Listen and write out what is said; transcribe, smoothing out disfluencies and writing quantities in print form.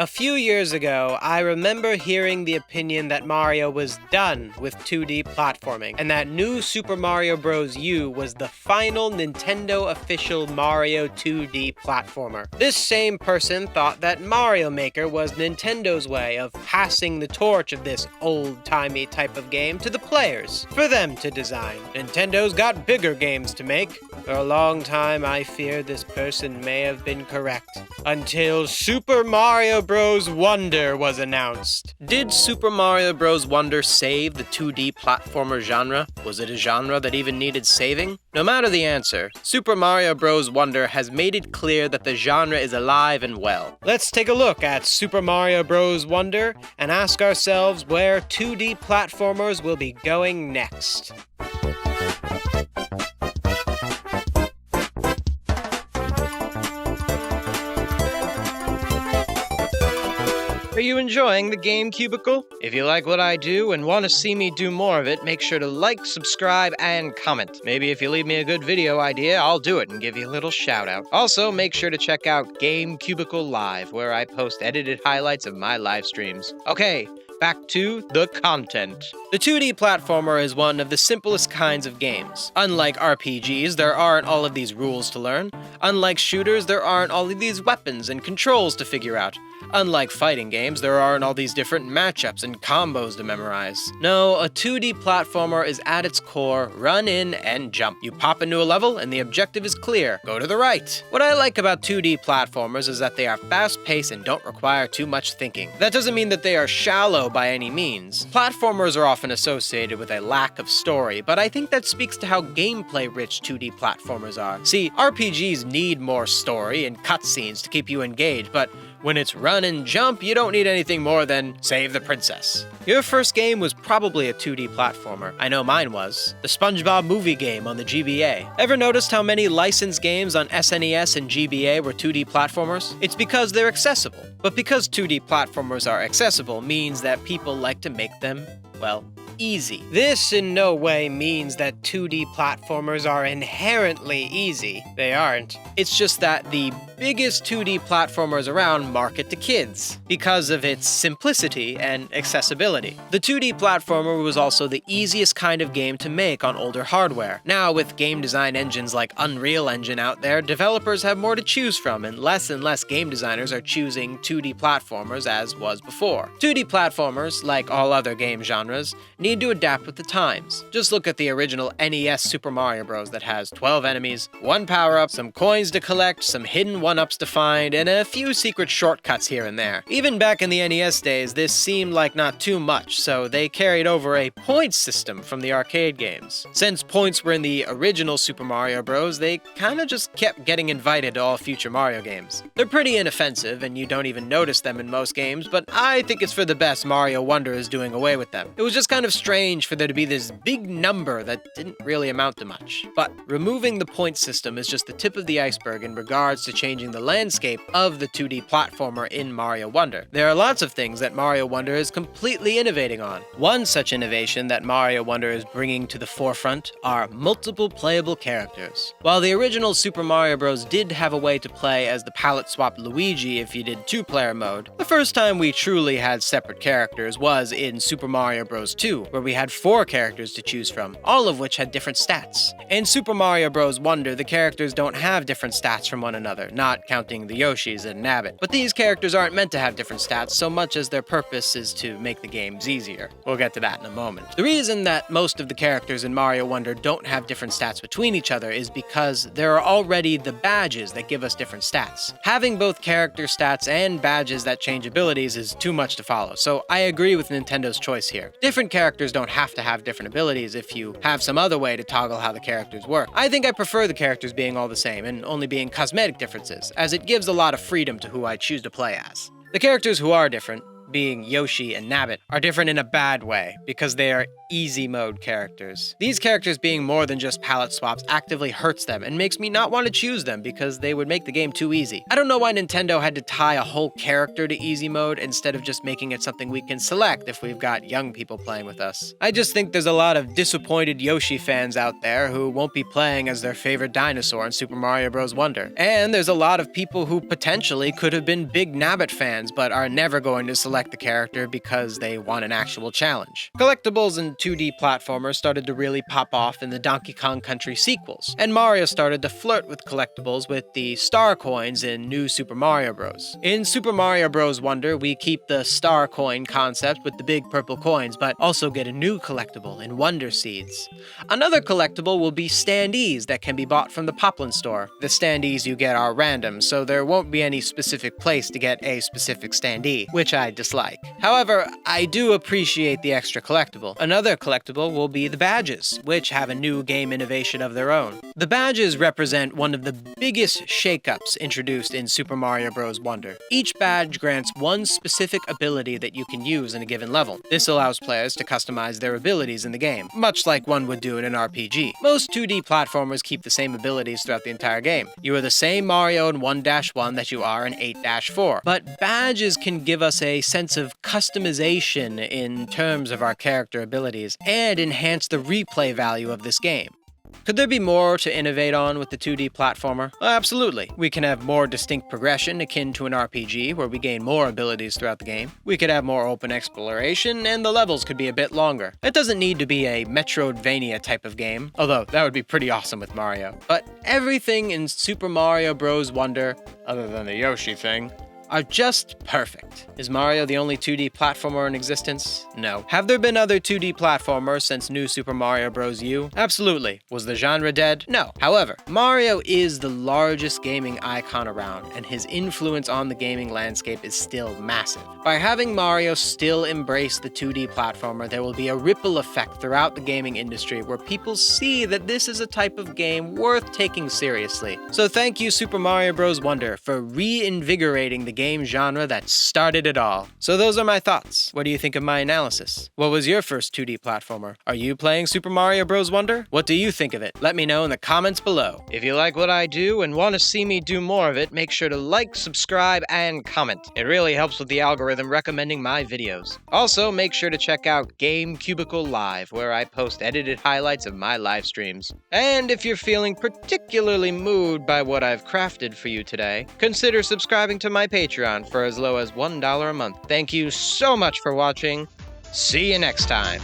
A few years ago, I remember hearing the opinion that Mario was done with 2D platforming, and that New Super Mario Bros. U was the final Nintendo official Mario 2D platformer. This same person thought that Mario Maker was Nintendo's way of passing the torch of this old-timey type of game to the players, for them to design. Nintendo's got bigger games to make. For a long time, I fear this person may have been correct, until Super Mario Bros. Wonder was announced. Did Super Mario Bros. Wonder save the 2D platformer genre? Was it a genre that even needed saving? No matter the answer, Super Mario Bros. Wonder has made it clear that the genre is alive and well. Let's take a look at Super Mario Bros. Wonder and ask ourselves where 2D platformers will be going next. Are you enjoying the Game Cubicle? If you like what I do and want to see me do more of it, make sure to like, subscribe, and comment. Maybe if you leave me a good video idea, I'll do it and give you a little shout out. Also, make sure to check out Game Cubicle Live, where I post edited highlights of my live streams. Okay, back to the content. The 2D platformer is one of the simplest kinds of games. Unlike RPGs, there aren't all of these rules to learn. Unlike shooters, there aren't all of these weapons and controls to figure out. Unlike fighting games, there aren't all these different matchups and combos to memorize. No, a 2D platformer is at its core, run in and jump. You pop into a level and the objective is clear. Go to the right. What I like about 2D platformers is that they are fast-paced and don't require too much thinking. That doesn't mean that they are shallow by any means. Platformers are often associated with a lack of story, but I think that speaks to how gameplay-rich 2D platformers are. See, RPGs need more story and cutscenes to keep you engaged, but when it's run and jump, you don't need anything more than save the princess. Your first game was probably a 2D platformer. I know mine was. The SpongeBob movie game on the GBA. Ever noticed how many licensed games on SNES and GBA were 2D platformers? It's because they're accessible. But because 2D platformers are accessible means that people like to make them, well, easy. This in no way means that 2D platformers are inherently easy. They aren't. It's just that the biggest 2D platformers around market to kids because of its simplicity and accessibility. The 2D platformer was also the easiest kind of game to make on older hardware. Now, with game design engines like Unreal Engine out there, developers have more to choose from, and less game designers are choosing 2D platformers as was before. 2D platformers, like all other game genres, need to adapt with the times. Just look at the original NES Super Mario Bros. That has 12 enemies, 1 power-up, some coins to collect, some hidden 1-ups to find, and a few secret shortcuts here and there. Even back in the NES days, this seemed like not too much, so they carried over a points system from the arcade games. Since points were in the original Super Mario Bros., they kinda just kept getting invited to all future Mario games. They're pretty inoffensive, and you don't even notice them in most games, but I think it's for the best Mario Wonder is doing away with them. It was just kind of strange for there to be this big number that didn't really amount to much. But removing the point system is just the tip of the iceberg in regards to changing the landscape of the 2D platformer in Mario Wonder. There are lots of things that Mario Wonder is completely innovating on. One such innovation that Mario Wonder is bringing to the forefront are multiple playable characters. While the original Super Mario Bros. Did have a way to play as the palette-swapped Luigi if you did 2-player mode, the first time we truly had separate characters was in Super Mario Bros. 2, where we had 4 characters to choose from, all of which had different stats. In Super Mario Bros. Wonder, the characters don't have different stats from one another, not counting the Yoshis and Nabbit. But these characters aren't meant to have different stats so much as their purpose is to make the games easier. We'll get to that in a moment. The reason that most of the characters in Mario Wonder don't have different stats between each other is because there are already the badges that give us different stats. Having both character stats and badges that change abilities is too much to follow, so I agree with Nintendo's choice here. Different characters don't have to have different abilities if you have some other way to toggle how the characters work. I think I prefer the characters being all the same and only being cosmetic differences, as it gives a lot of freedom to who I choose to play as. The characters who are different, being Yoshi and Nabbit, are different in a bad way, because they are easy mode characters. These characters being more than just palette swaps actively hurts them and makes me not want to choose them because they would make the game too easy. I don't know why Nintendo had to tie a whole character to easy mode instead of just making it something we can select if we've got young people playing with us. I just think there's a lot of disappointed Yoshi fans out there who won't be playing as their favorite dinosaur in Super Mario Bros. Wonder. And there's a lot of people who potentially could have been big Nabbit fans but are never going to select the character because they want an actual challenge. Collectibles and 2D platformers started to really pop off in the Donkey Kong Country sequels, and Mario started to flirt with collectibles with the star coins in New Super Mario Bros. In Super Mario Bros. Wonder, we keep the star coin concept with the big purple coins, but also get a new collectible in Wonder Seeds. Another collectible will be standees that can be bought from the Poplin store. The standees you get are random, so there won't be any specific place to get a specific standee, which I dislike. However, I do appreciate the extra collectible. Another collectible will be the badges, which have a new game innovation of their own. The badges represent one of the biggest shakeups introduced in Super Mario Bros. Wonder. Each badge grants one specific ability that you can use in a given level. This allows players to customize their abilities in the game, much like one would do in an RPG. Most 2D platformers keep the same abilities throughout the entire game. You are the same Mario in 1-1 that you are in 8-4, but badges can give us a sense of customization in terms of our character abilities and enhance the replay value of this game. Could there be more to innovate on with the 2D platformer? Absolutely. We can have more distinct progression akin to an RPG where we gain more abilities throughout the game. We could have more open exploration, and the levels could be a bit longer. It doesn't need to be a Metroidvania type of game, although that would be pretty awesome with Mario. But everything in Super Mario Bros. Wonder, other than the Yoshi thing, are just perfect. Is Mario the only 2D platformer in existence? No. Have there been other 2D platformers since New Super Mario Bros. U? Absolutely. Was the genre dead? No. However, Mario is the largest gaming icon around, and his influence on the gaming landscape is still massive. By having Mario still embrace the 2D platformer, there will be a ripple effect throughout the gaming industry where people see that this is a type of game worth taking seriously. So thank you, Super Mario Bros. Wonder, for reinvigorating the game genre that started it all. So those are my thoughts. What do you think of my analysis? What was your first 2D platformer? Are you playing Super Mario Bros. Wonder? What do you think of it? Let me know in the comments below. If you like what I do and want to see me do more of it, make sure to like, subscribe, and comment. It really helps with the algorithm recommending my videos. Also, make sure to check out Game Cubicle Live, where I post edited highlights of my live streams. And if you're feeling particularly moved by what I've crafted for you today, consider subscribing to my Patreon for as low as $1 a month. Thank you so much for watching. See you next time.